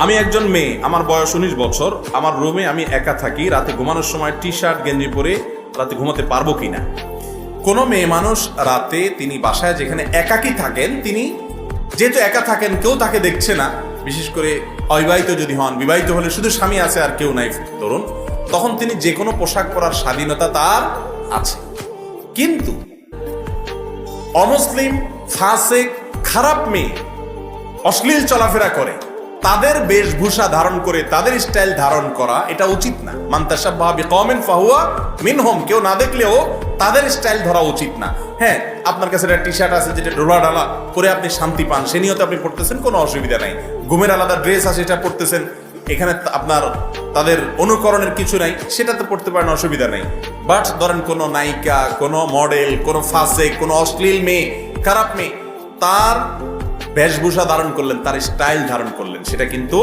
আমি একজন মেয়ে, আমার বয়স 19 বছর, আমার রুমে আমি একা থাকি, রাতে ঘুমানোর সময় টি শার্ট গেঞ্জি পরে রাতে ঘুমাতে পারবো কিনা? কোনো মেয়ে মানুষ রাতে তিনি বাসায় যেখানে একাকী থাকেন, তিনি যেহেতু একা থাকেন, কেউ তাকে দেখছে না, বিশেষ করে অবিবাহিত যদি হন, বিবাহিত হলে শুধু স্বামী আছে আর কেউ নাই তরুণ, তখন তিনি যে কোনো পোশাক পরার স্বাধীনতা তার আছে। কিন্তু অমুসলিম, ফাসিক, খারাপ মেয়ে অশ্লীল চলাফেরা করে, তাদের বেশভূষা ধারণ করে তাদের স্টাইল ধারণ করা এটা উচিত না। মান তাশাব্বাহা বিকওমিন ফাহুয়া মিনহুম, কেউ না দেখলেও তাদের স্টাইল ধরা উচিত না। হ্যাঁ, আপনার কাছে একটা টি শার্ট আছে যেটা ঢোলা ঢালা পরে আপনি শান্তি পান, সে নিয়তে আপনি পড়তেছেন, কোনো অসুবিধা নাই। ঘুমের আলাদা ড্রেস আছে, এটা পড়তেছেন, এখানে আপনার তাদের অনুকরণের কিছু নাই, সেটাতে পড়তে পারেন, অসুবিধা নেই। বাট ধরেন কোনো নায়িকা, কোনো মডেল, কোনো ফাসিক, কোনো অশ্লীল মেয়ে, খারাপ মেয়ে, তার বেশভূষা ধারণ করলেন, তার স্টাইল ধারণ করলেন, সেটা কিন্তু